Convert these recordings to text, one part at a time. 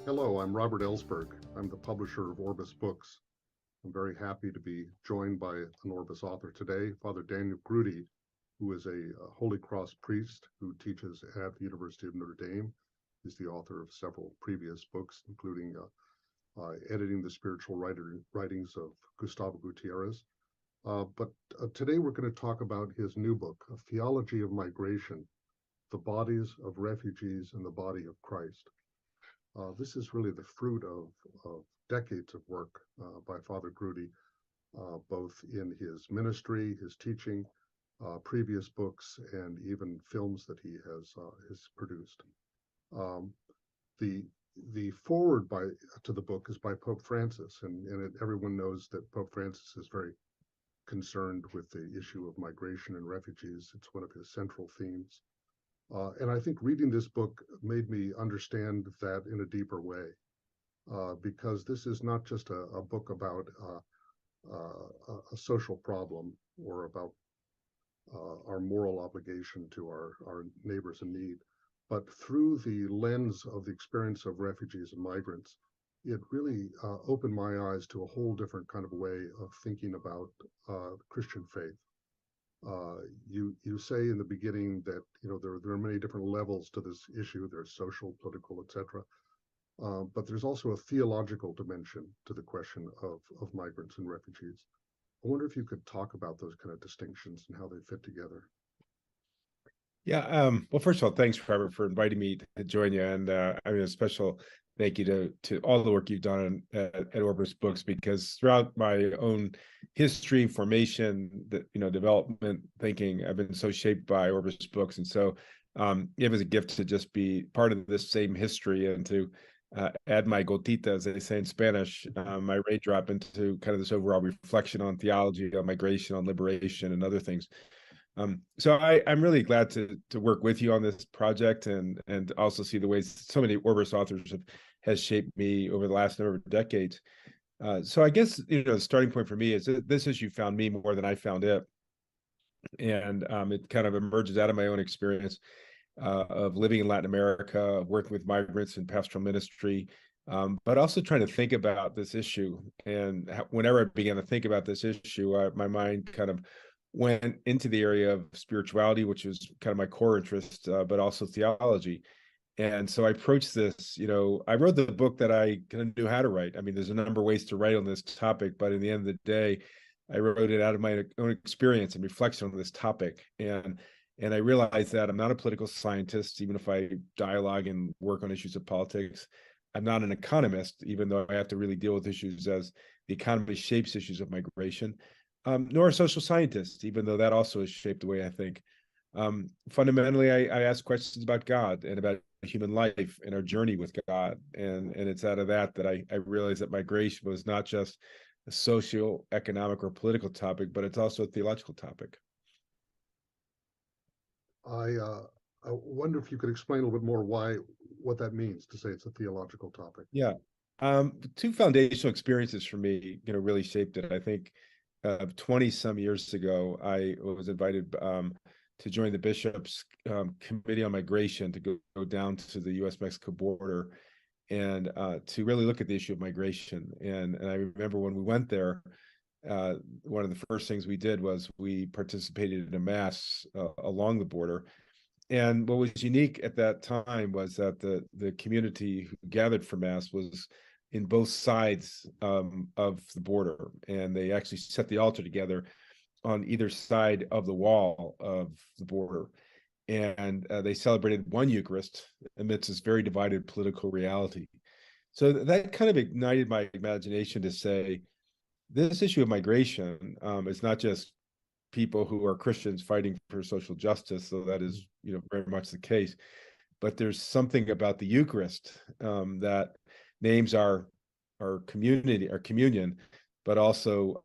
Hello, I'm Robert Ellsberg. I'm the publisher of Orbis Books. I'm very happy to be joined by an Orbis author today, Father Daniel Groody, who is a Holy Cross priest who teaches at the University of Notre Dame. He's the author of several previous books, including editing the spiritual writings of Gustavo Gutierrez. But today we're going to talk about his new book, A Theology of Migration, The Bodies of Refugees and the Body of Christ. This is really the fruit of decades of work by Father Groody, both in his ministry, his teaching, previous books, and even films that he has produced. The forward to the book is by Pope Francis, and everyone knows that Pope Francis is very concerned with the issue of migration and refugees. It's one of his central themes. And I think reading this book made me understand that in a deeper way, because this is not just a book about a social problem or about our moral obligation to our neighbors in need, but through the lens of the experience of refugees and migrants, it really opened my eyes to a whole different kind of way of thinking about Christian faith. You say in the beginning that there are many different levels to this issue. There's social, political, etc. But there's also a theological dimension to the question of migrants and refugees. I wonder if you could talk about those kind of distinctions and how they fit together. Yeah. Well, first of all, thanks, Robert, for inviting me to join you, and a special thank you to all the work you've done at Orbis Books, because throughout my own history, formation, development, thinking, I've been so shaped by Orbis Books, and so it was a gift to just be part of this same history and to add my gotita, as they say in Spanish, my raindrop into kind of this overall reflection on theology, on migration, on liberation, and other things. So I'm really glad to work with you on this project and also see the ways so many Orbis authors has shaped me over the last number of decades. So I guess the starting point for me is this issue found me more than I found it, and it kind of emerges out of my own experience of living in Latin America, working with migrants in pastoral ministry, but also trying to think about this issue. And whenever I began to think about this issue, my mind kind of went into the area of spirituality, which was kind of my core interest, but also theology. And so I approached this, I wrote the book that I kind of knew how to write. I mean, there's a number of ways to write on this topic, but in the end of the day, I wrote it out of my own experience and reflection on this topic. And I realized that I'm not a political scientist, even if I dialogue and work on issues of politics. I'm not an economist, even though I have to really deal with issues as the economy shapes issues of migration. Nor a social scientist, even though that also has shaped the way I think. Fundamentally, I ask questions about God and about human life and our journey with God. And it's out of that I realized that migration was not just a social, economic, or political topic, but it's also a theological topic. I wonder if you could explain a little bit more what that means to say it's a theological topic. Yeah. Two foundational experiences for me, really shaped it. I think 20 some years ago, I was invited to join the Bishop's Committee on Migration to go down to the U.S.-Mexico border and to really look at the issue of migration. And I remember when we went there, one of the first things we did was we participated in a mass along the border. And what was unique at that time was that the community who gathered for mass was in both sides of the border, and they actually set the altar together on either side of the wall of the border, and they celebrated one Eucharist amidst this very divided political reality. So that kind of ignited my imagination to say, this issue of migration is not just people who are Christians fighting for social justice, so that is very much the case, but there's something about the Eucharist that names our community, our communion, but also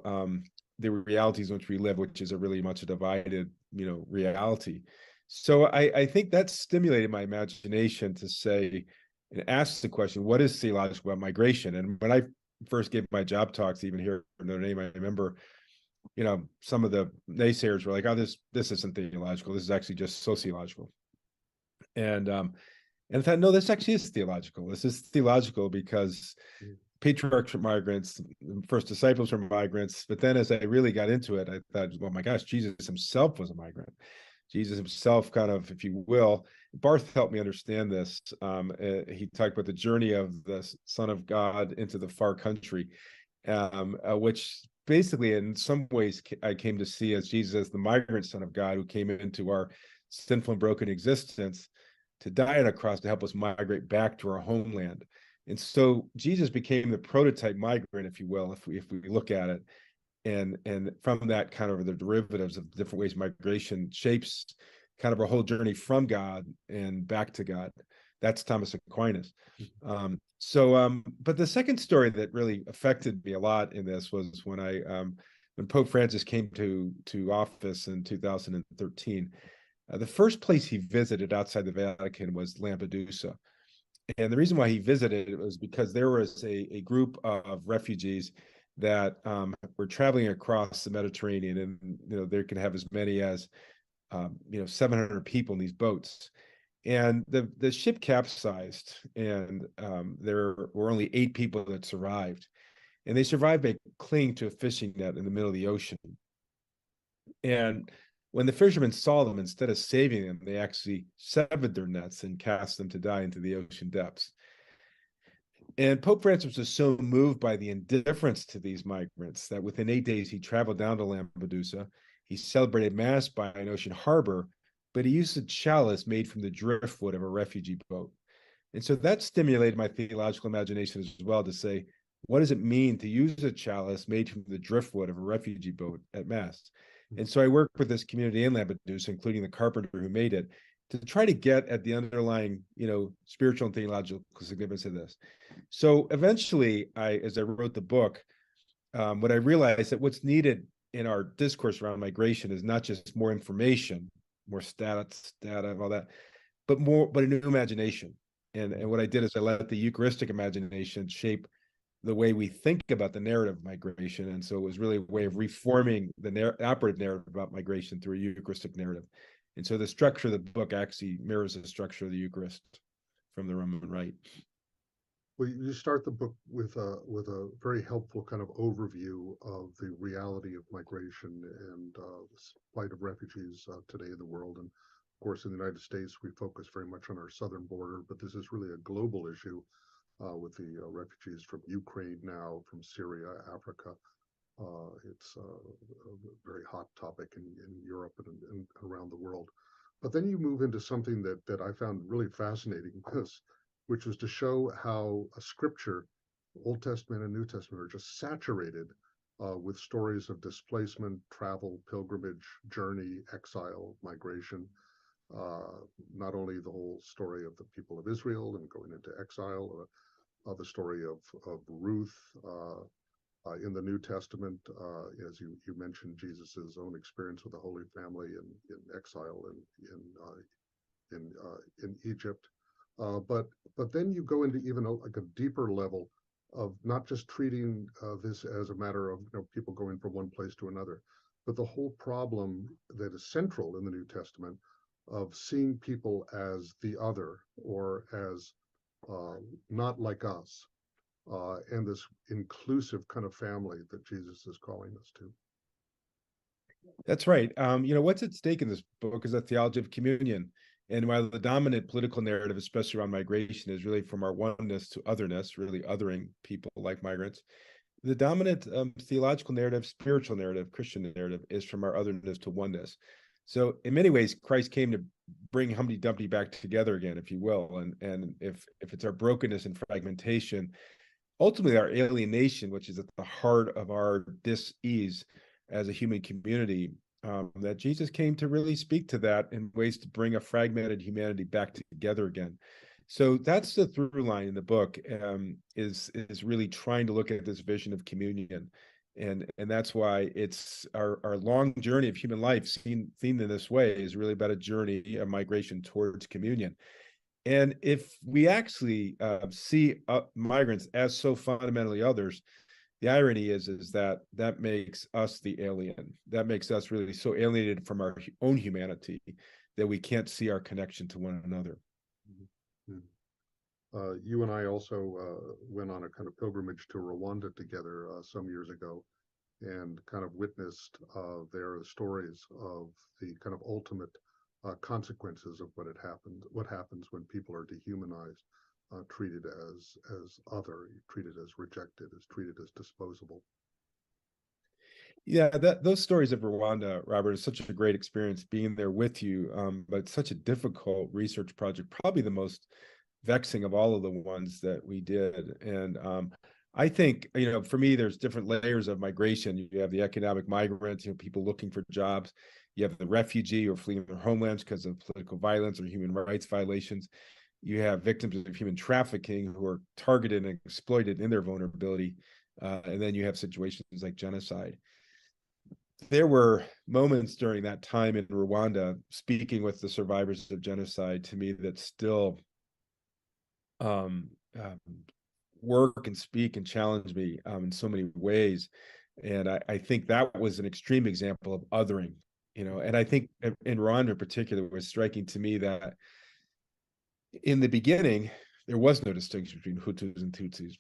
the realities in which we live, which is really much a divided, reality. So I think that stimulated my imagination to say and ask the question, what is theological about migration? And when I first gave my job talks, even here in Notre Dame, I remember, some of the naysayers were like, "Oh, this isn't theological. This is actually just sociological." And And I thought, no, this actually is theological. This is theological because patriarchs were migrants, first disciples were migrants. But then as I really got into it, I thought, oh my gosh, Jesus himself was a migrant. Jesus himself, kind of, if you will, Barth helped me understand this. He talked about the journey of the Son of God into the far country, which basically, in some ways, I came to see as Jesus as the migrant Son of God who came into our sinful and broken existence to die on a cross to help us migrate back to our homeland. And so Jesus became the prototype migrant, if you will, if we look at it. And from that, kind of the derivatives of different ways migration shapes kind of our whole journey from God and back to God. That's Thomas Aquinas. But the second story that really affected me a lot in this was when Pope Francis came to office in 2013. The first place he visited outside the Vatican was Lampedusa. And the reason why he visited it was because there was a group of refugees that were traveling across the Mediterranean, and they could have as many as 700 people in these boats. And the ship capsized, and there were only 8 people that survived, and they survived by clinging to a fishing net in the middle of the ocean. And when the fishermen saw them, instead of saving them, they actually severed their nets and cast them to die into the ocean depths. And Pope Francis was so moved by the indifference to these migrants that within 8 days he traveled down to Lampedusa. He celebrated Mass by an ocean harbor, but he used a chalice made from the driftwood of a refugee boat. And so that stimulated my theological imagination as well to say, what does it mean to use a chalice made from the driftwood of a refugee boat at Mass? And so I worked with this community in Lampedusa, including the carpenter who made it, to try to get at the underlying, spiritual and theological significance of this. So eventually, as I wrote the book, what I realized that what's needed in our discourse around migration is not just more information, more stats, data, all that, but a new imagination. And what I did is I let the Eucharistic imagination shape the way we think about the narrative of migration. And so it was really a way of reforming the operative narrative about migration through a Eucharistic narrative. And so the structure of the book actually mirrors the structure of the Eucharist from the Roman Rite. Well, you start the book with a very helpful kind of overview of the reality of migration and the plight of refugees today in the world. And of course, in the United States, we focus very much on our southern border, but this is really a global issue with the refugees from Ukraine now, from Syria, Africa. It's a very hot topic in Europe and around the world. But then you move into something that I found really fascinating, which was to show how a scripture, Old Testament and New Testament, are just saturated with stories of displacement, travel, pilgrimage, journey, exile, migration. Not only the whole story of the people of Israel and going into exile, the story of Ruth in the New Testament, as you mentioned, Jesus's own experience with the Holy Family in exile in Egypt. But then you go into even like a deeper level of not just treating this as a matter of people going from one place to another, but the whole problem that is central in the New Testament of seeing people as the other or as not like us, and this inclusive kind of family that Jesus is calling us to. That's right. What's at stake in this book is a theology of communion. And while the dominant political narrative, especially around migration, is really from our oneness to otherness, really othering people like migrants, the dominant theological narrative, spiritual narrative, Christian narrative is from our otherness to oneness. So in many ways, Christ came to bring Humpty Dumpty back together again, if you will. And if it's our brokenness and fragmentation, ultimately our alienation, which is at the heart of our dis-ease as a human community, that Jesus came to really speak to that in ways to bring a fragmented humanity back together again. So that's the through line in the book, is really trying to look at this vision of communion. And that's why it's our long journey of human life seen in this way is really about a journey of migration towards communion. And if we actually see migrants as so fundamentally others, the irony is that makes us the alien. That makes us really so alienated from our own humanity that we can't see our connection to one another. Mm-hmm. You and I also went on a kind of pilgrimage to Rwanda together some years ago, and kind of witnessed their stories of the kind of ultimate consequences of what happens when people are dehumanized, treated as other, treated as rejected, as treated as disposable. Yeah, that those stories of Rwanda, Robert, is such a great experience being there with you. But it's such a difficult research project, probably the most vexing of all of the ones that we did. And I think, for me, there's different layers of migration. You have the economic migrants, people looking for jobs. You have the refugee or fleeing their homelands because of political violence or human rights violations. You have victims of human trafficking who are targeted and exploited in their vulnerability. And then you have situations like genocide. There were moments during that time in Rwanda, speaking with the survivors of genocide, to me that still um, um, work and speak and challenge me in so many ways. And I think that was an extreme example of othering, and I think in Rwanda in particular, it was striking to me that in the beginning, there was no distinction between Hutus and Tutsis.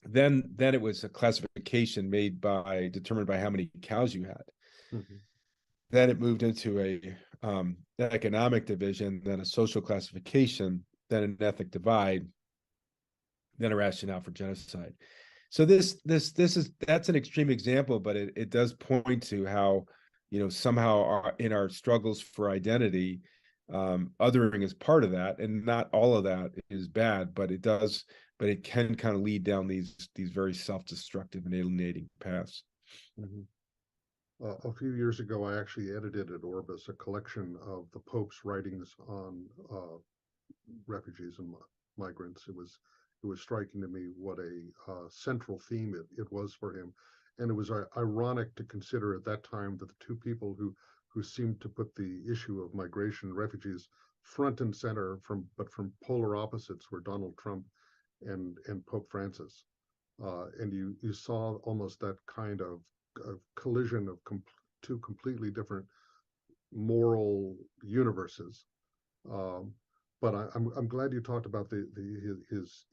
Then it was a classification determined by how many cows you had. Mm-hmm. Then it moved into a economic division, then a social classification, then an ethnic divide, then a rationale for genocide. So that's an extreme example, but it does point to how, somehow in our struggles for identity, othering is part of that, and not all of that is bad, but it can kind of lead down these very self-destructive and alienating paths. Mm-hmm. A few years ago, I actually edited at Orbis a collection of the Pope's writings on refugees and migrants. It was striking to me what a central theme it was for him, and it was ironic to consider at that time that the two people who seemed to put the issue of migration and refugees front and center from polar opposites were Donald Trump and Pope Francis, and you saw almost that kind of collision of two completely different moral universes. Um, but I'm glad you talked about his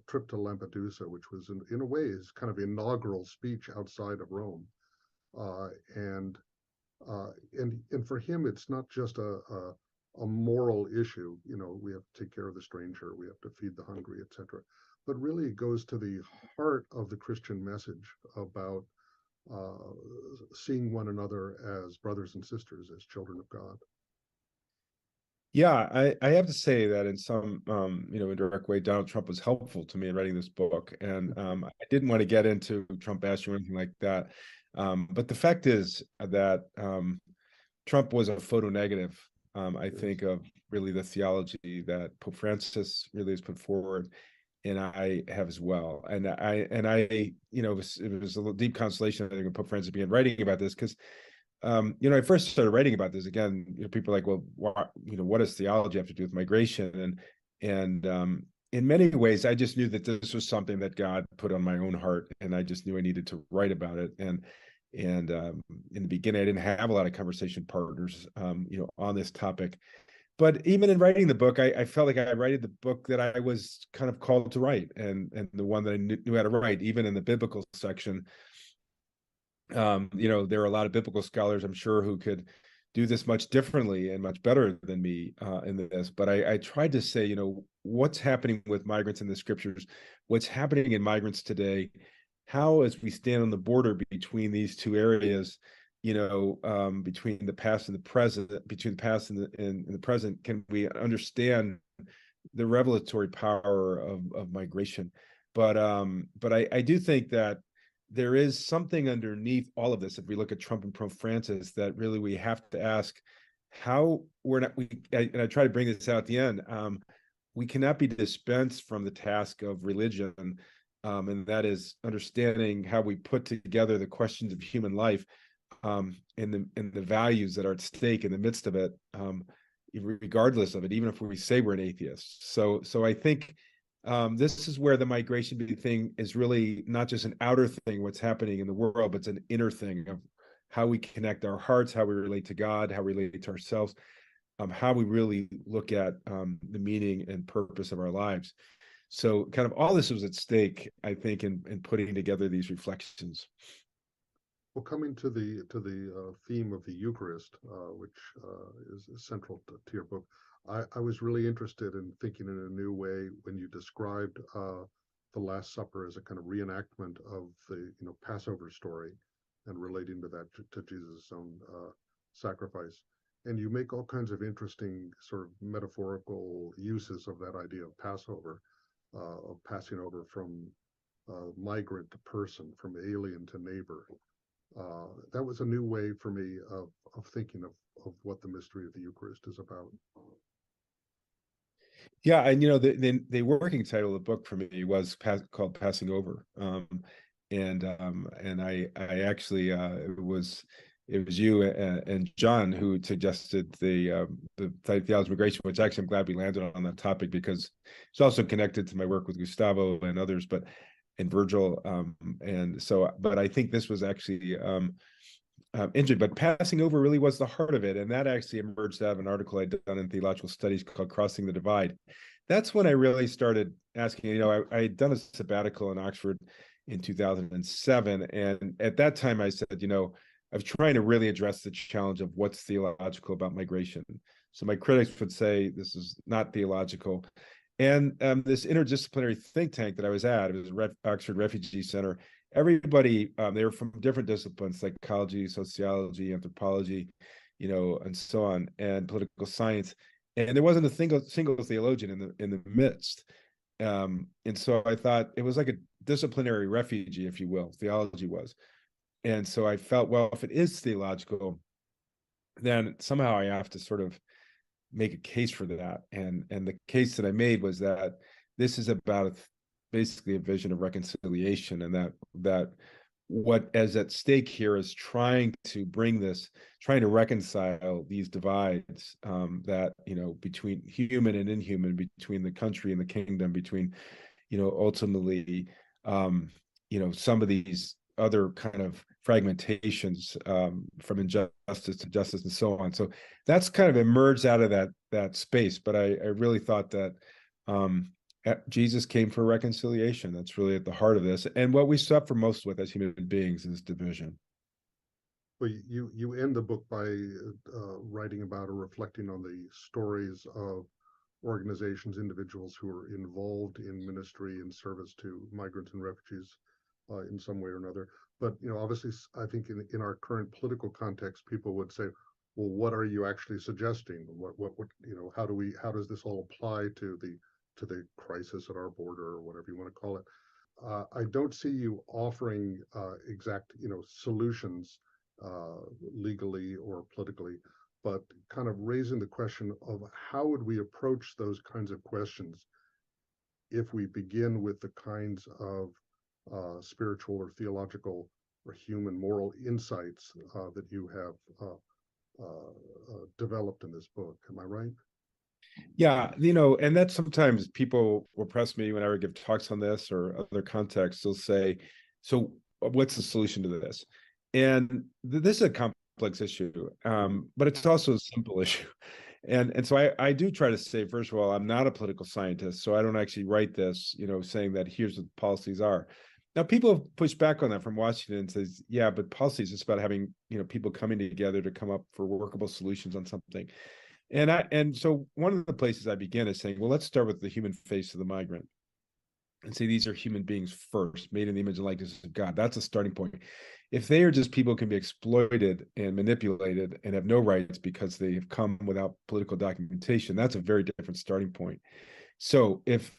trip to Lampedusa, which was in a way his kind of inaugural speech outside of Rome, uh, and and for him it's not just a moral issue. We have to take care of the stranger, we have to feed the hungry, etc. But really, it goes to the heart of the Christian message about uh, seeing one another as brothers and sisters, as children of God. Yeah, I have to say that in some indirect way, Donald Trump was helpful to me in writing this book. And I didn't want to get into Trump bashing or anything like that. But the fact is that Trump was a photo negative, I Yes. think, of really the theology that Pope Francis really has put forward, and I have as well. And it was a little deep consolation, I think, of Pope Francis being writing about this, because I first started writing about this again. People are like, well, what does theology have to do with migration? And in many ways, I just knew that this was something that God put on my own heart, and I just knew I needed to write about it. And in the beginning, I didn't have a lot of conversation partners, on this topic. But even in writing the book, I felt like I wrote the book that I was kind of called to write, and the one that I knew how to write, even in the biblical section. There are a lot of biblical scholars, I'm sure, who could do this much differently and much better than me in this. But I tried to say, what's happening with migrants in the scriptures, what's happening in migrants today, how, as we stand on the border between these two areas, between the past and the present, between the past and the present, can we understand the revelatory power of migration? But I do think that there is something underneath all of this. If we look at Trump and Pope Francis, that really we have to ask how we're not, and I try to bring this out at the end. We cannot be dispensed from the task of religion, and that is understanding how we put together the questions of human life, and the values that are at stake in the midst of it, regardless of it, even if we say we're an atheist. So I think this is where the migration thing is really not just an outer thing, what's happening in the world, but it's an inner thing of how we connect our hearts, how we relate to God, how we relate to ourselves. how we really look at the meaning and purpose of our lives. So kind of all this was at stake, I think, in putting together these reflections. Well, coming to the theme of the Eucharist, which is central to your book, I was really interested in thinking in a new way when you described the Last Supper as a kind of reenactment of the Passover story, and relating to that to Jesus' own sacrifice. And you make all kinds of interesting sort of metaphorical uses of that idea of Passover, of passing over from migrant to person, from alien to neighbor. That was a new way for me of thinking of what the mystery of the Eucharist is about. Yeah, and the working title of the book for me was called Passing Over. And I actually it was you and John who suggested the Theology of Migration, which actually I'm glad we landed on that topic, because it's also connected to my work with Gustavo and others, and Virgil. And so, but I think this was actually injured, but passing over really was the heart of it. And that actually emerged out of an article I'd done in Theological Studies called Crossing the Divide. That's when I really started asking, I had done a sabbatical in Oxford in 2007. And at that time I said, I was trying to really address the challenge of what's theological about migration. So my critics would say this is not theological. And this interdisciplinary think tank that I was at, it was Oxford Refugee Center. Everybody, they were from different disciplines, psychology, sociology, anthropology, and so on, and political science. And there wasn't a single theologian in the midst. And so I thought it was like a disciplinary refugee, if you will, theology was. And so I felt, well, if it is theological, then somehow I have to sort of make a case for that. And the case that I made was that this is about basically a vision of reconciliation, and that what is at stake here is trying to reconcile these divides that between human and inhuman, between the country and the kingdom, between ultimately some of these other kind of fragmentations from injustice to justice and so on. So that's kind of emerged out of that space. But I really thought that Jesus came for reconciliation. That's really at the heart of this. And what we suffer most with as human beings is division. Well, you end the book by writing about or reflecting on the stories of organizations, individuals who are involved in ministry and service to migrants and refugees in some way or another. But obviously, I think in our current political context, people would say, "Well, what are you actually suggesting? What how does this all apply to the crisis at our border, or whatever you want to call it?" I don't see you offering exact solutions legally or politically, but kind of raising the question of how would we approach those kinds of questions if we begin with the kinds of spiritual or theological or human moral insights that you have developed in this book. Am I right? Yeah, and that's sometimes people will press me whenever I give talks on this or other contexts. They'll say, so what's the solution to this? And this is a complex issue, but it's also a simple issue. And so I do try to say, first of all, I'm not a political scientist, so I don't actually write this, saying that here's what policies are. Now, people have pushed back on that from Washington and says, yeah, but policies is about having, people coming together to come up for workable solutions on something. And so one of the places I begin is saying, well, let's start with the human face of the migrant and say these are human beings first, made in the image and likeness of God. That's a starting point. If they are just people who can be exploited and manipulated and have no rights because they have come without political documentation, that's a very different starting point. So if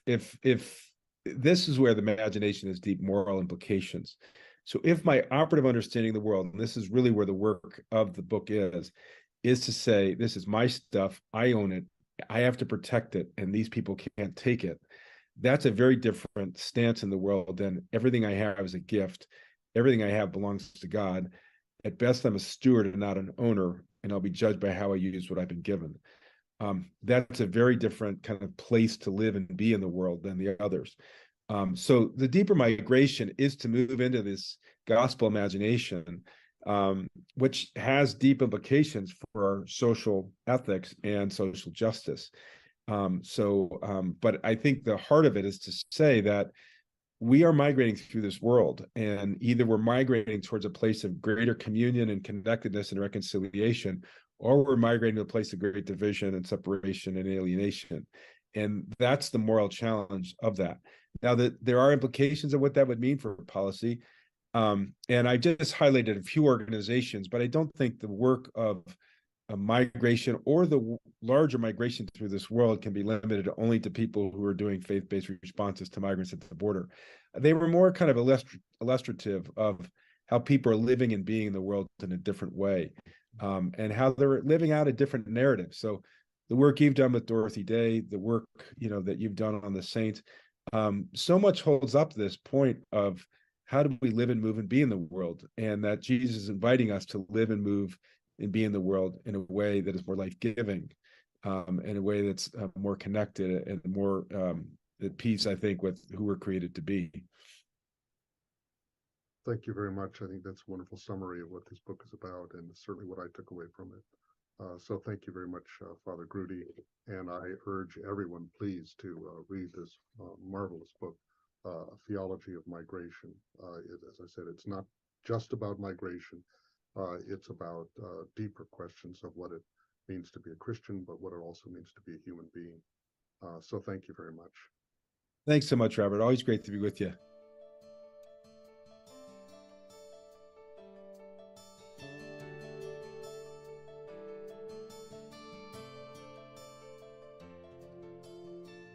this is where the imagination has deep moral implications. So if my operative understanding of the world, and this is really where the work of the book is to say, this is my stuff, I own it, I have to protect it, and these people can't take it. That's a very different stance in the world than everything I have is a gift. Everything I have belongs to God. At best, I'm a steward and not an owner, and I'll be judged by how I use what I've been given. That's a very different kind of place to live and be in the world than the others. So the deeper migration is to move into this gospel imagination which has deep implications for our social ethics and social justice. But I think the heart of it is to say that we are migrating through this world, and either we're migrating towards a place of greater communion and connectedness and reconciliation, or we're migrating to a place of great division and separation and alienation. And that's the moral challenge of that. Now, that there are implications of what that would mean for policy. And I just highlighted a few organizations, but I don't think the work of migration or the larger migration through this world can be limited only to people who are doing faith-based responses to migrants at the border. They were more kind of illustrative of how people are living and being in the world in a different way, and how they're living out a different narrative. So the work you've done with Dorothy Day, the work that you've done on the saints, so much holds up this point of how do we live and move and be in the world, and that Jesus is inviting us to live and move and be in the world in a way that is more life-giving, in a way that's more connected and more at peace, I think, with who we're created to be. Thank you very much. I think that's a wonderful summary of what this book is about, and certainly what I took away from it. So thank you very much, Father Groody, and I urge everyone, please, to read this marvelous book, Theology of Migration. As I said, it's not just about migration. It's about deeper questions of what it means to be a Christian, but what it also means to be a human being. So thank you very much. Thanks so much, Robert. Always great to be with you.